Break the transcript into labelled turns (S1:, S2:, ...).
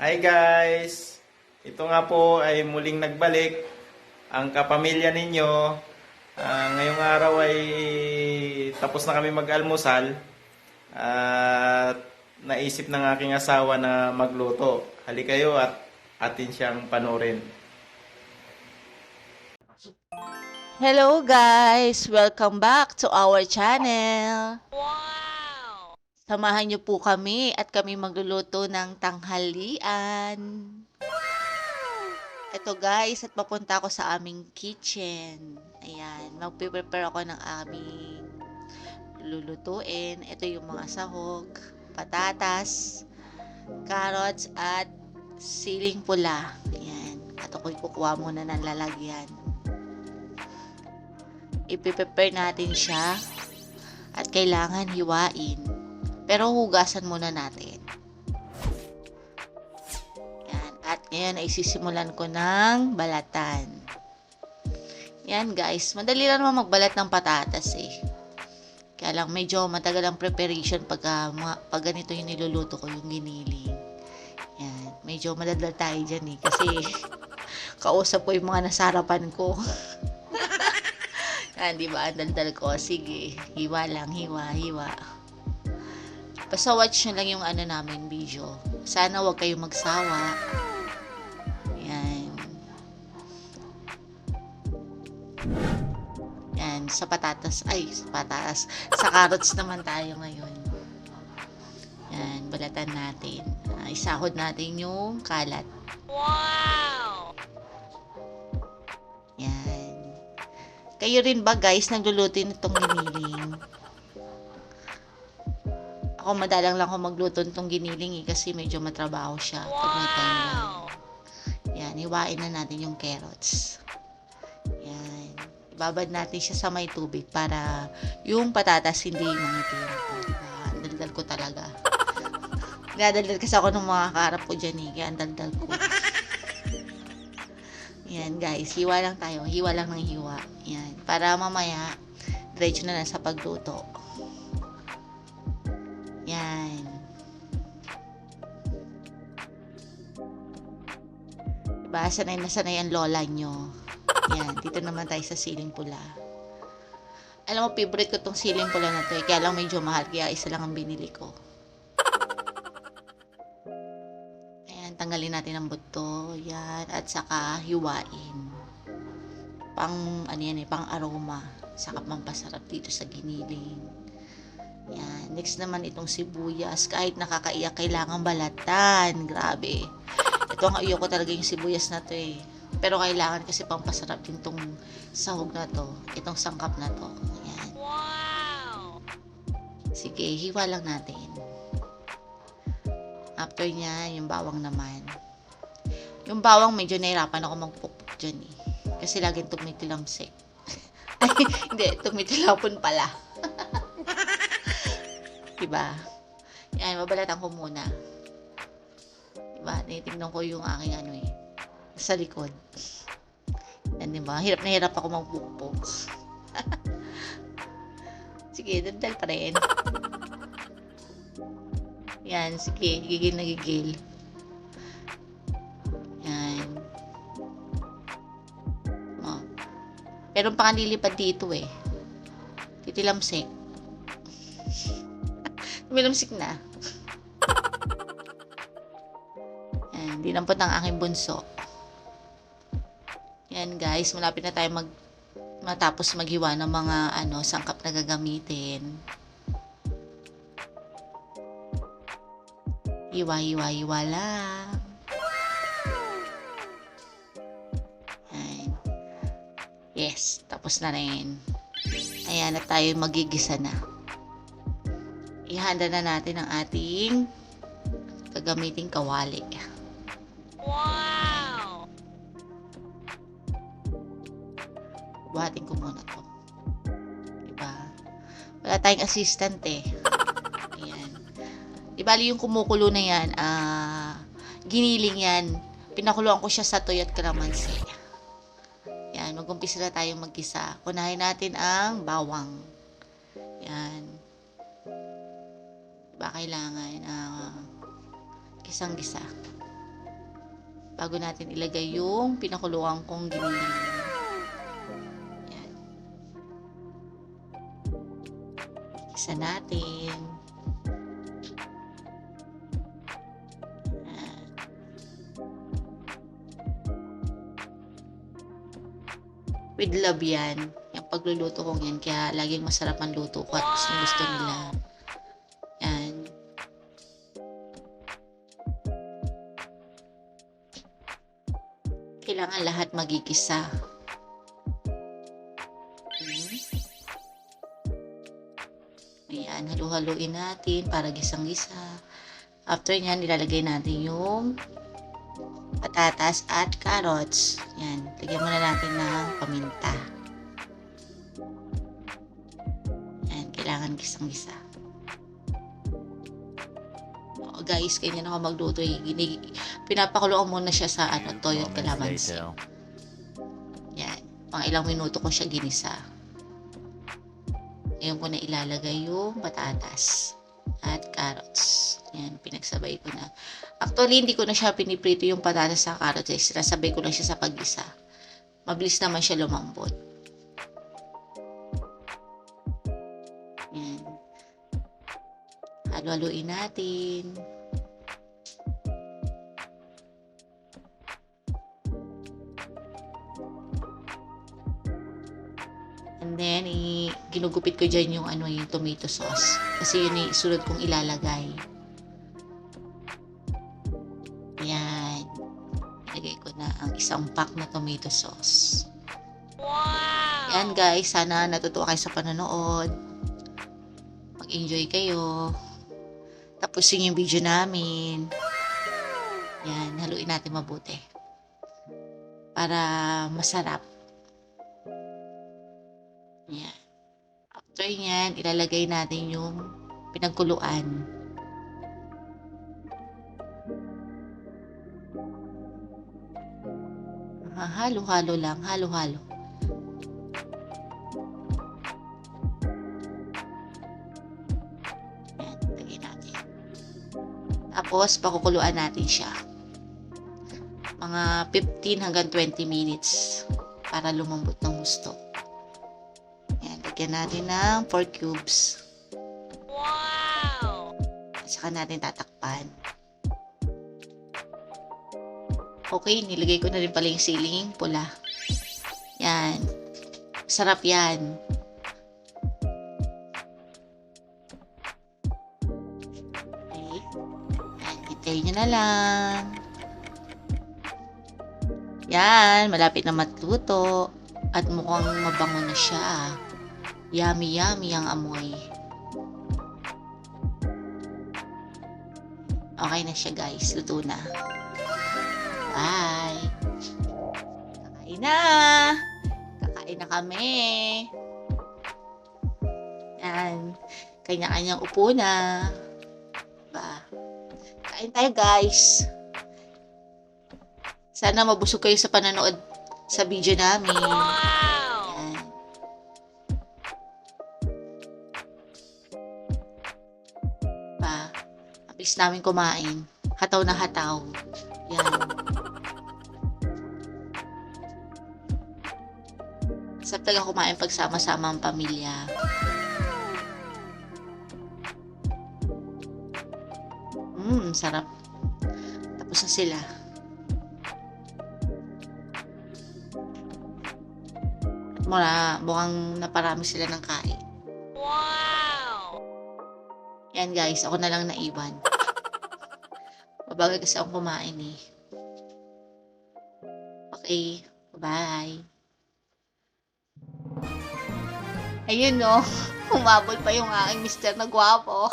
S1: Hi guys! Ito nga po ay muling nagbalik ang kapamilya ninyo. Ngayong araw ay tapos na kami mag-almusal at naisip ng aking asawa na magluto. Halika kayo at atin siyang panoorin.
S2: Hello guys! Welcome back to our channel. Samahan niyo po kami at kami magluluto ng tanghalian. Ito guys, at papunta ako sa aming kitchen. Ayan, magpe-prepare ako ng aming lulutuin. Ito yung mga sahog, patatas, carrots, at siling pula. Ayan, at ako'y kukuha muna ng lalagyan. Ipiprepare natin siya at kailangan hiwain. Pero hugasan muna natin. Yan. At ngayon ay sisimulan ko ng balatan. Yan guys, madali lang naman magbalat ng patatas eh. Kaya lang medyo matagal ang preparation pag ganito yung niluluto ko, yung giniling. Yan, medyo madadal tayo dyan eh. Kasi kausap ko yung mga nasarapan ko. Yan, di ba? Ang daldal ko. Sige, hiwa lang, hiwa. Basta watch nyo lang yung namin video. Sana wag kayong magsawa. Yan. Yan, sa patatas. Sa carrots naman tayo ngayon. Yan, balatan natin. Isahod natin yung kalat. Wow! Yan. Kayo rin ba guys, nagluluto nitong giniling? Ako madalang lang ako magluto nitong giniling kasi medyo matrabaho siya pag may time lang. Yan, hiwain na natin yung carrots. Yan. Ibabad natin siya sa may tubig para yung patatas hindi mangitim. Diba? Ang daldal ko talaga. Dinadaldal kasi ako ng mga kaharap ko dyan eh. Kaya ang daldal ko. Yan guys, hiwa lang tayo. Hiwa lang ng hiwa. Yan. Para mamaya, diretso na sa pagluto. Yan. Diba? Sanay na sanay ang lola nyo. Yan. Dito naman tayo sa siling pula. Alam mo, favorite ko tong siling pula na to eh. Kaya lang medyo mahal. Kaya isa lang ang binili ko. Ayan. Tanggalin natin ang buto. Yan. At saka hiwain. Pang aroma. Saka pampasarap dito sa giniling. Yan. Next naman itong sibuyas. Kahit nakakaiyak, kailangan balatan. Grabe. Ito ang ayoko talaga yung sibuyas na to eh. Pero kailangan kasi pampasarap din tong sahog na to. Itong sangkap na to. Yan. Wow! Sige, hiwa lang natin. After niya, yung bawang naman. Yung bawang medyo nahirapan ako magpupuk dyan eh. Kasi laging tumitilamsik. Ay, hindi. Tumitilapon pala. Diba? Yan, mabalatan ko muna. Diba? Tinitingnan ko yung aking sa likod. Yan, diba? Hirap na hirap ako magpukpok. Sige, daldal pa rin. Yan, sige. Gigil na gigil. Yan. Oh. Pero pang lilipad dito eh. Titilamsik. Tumilamsik na. Yan, dinampot ng aking bunso. Yan guys, malapit na tayo matapos maghiwa ng mga sangkap na gagamitin. Hiwa lang. Yan. Yes, tapos na rin. Ayan, na tayo magigisa na. Ihanda na natin ang ating gagamiting kawali. Wow! Buhatin ko muna to. Diba? Wala tayong assistant eh. Ayan. Diba yung kumukulo na yan, giniling yan. Pinakuluan ko siya sa toyo at kalamansi. Yan, mag-umpisa na tayong maggisa. Kunahin natin ang bawang. Yan. Diba kailangan gisang-gisa. bago natin ilagay yung pinakuluan kong giniling. Yan. Isa natin. Yan. With love yan. Yung pagluluto kong yan. Kaya laging masarap ang luto ko at gusto nila. Yan. Kailangan lahat magigisa. Ayan, halu-haluin natin para gisang-gisa. After nyan, nilalagay natin yung patatas at carrots. Yan, lagyan muna natin ng paminta. Yan, kailangan gisang-gisa. O guys, ganyan ako magluto. Pinapakuluan muna siya sa toyo at kalamansi. Yan, pang ilang minuto ko siya ginisa. Ngayon ko na ilalagay yung patatas at carrots. Yan, pinagsabay ko na. Actually, hindi ko na siya piniprito yung patatas sa carrots. Sinasabay ko lang siya sa pag-isa. Mabilis naman siya lumambot. Yan. Halo-haluin natin. And then, ginugupit ko dyan yung yung tomato sauce. Kasi yun yung sunod kong ilalagay. Yan. Ilagay ko na ang isang pack na tomato sauce. Wow! Yan guys, sana natutuwa kayo sa panonood. Mag-enjoy kayo. Tapusin yung video namin. Yan, haluin natin mabuti. Para masarap. Yan. After yan, ilalagay natin yung pinagkuluan. Halo-halo lang, halo-halo. Yan, lagay natin. Tapos, pakukuluan natin siya. Mga 15 hanggang 20 minutes para lumambot ng gusto. Yan, lagyan natin ng 4 cubes. Wow! At saka natin tatakpan. Okay, nilagay ko na rin pala yung siling pula. Yan. Sarap yan. Okay. Yan, hintayin nyo na lang. Yan, malapit na matluto. At mukhang mabango na siya. Yummy, yummy ang amoy. Okay na siya guys, luto na. Bye! Kakain na! Kakain na kami! Yan. Kanya-kanyang upo na. Diba? Kain tayo guys! Sana mabusog kayo sa panonood sa video namin. Yan. Diba? Mabilis namin kumain. Hataw na hataw. Yan. Sarap talaga kumain pagsama-sama ang pamilya. Sarap. Tapos na sila. Mukhang naparami sila ng kain. Wow! Yan guys, ako na lang naiwan. Mabagal kasi akong kumain eh. Okay, bye! Ayun no, umabol pa yung aking mister na gwapo.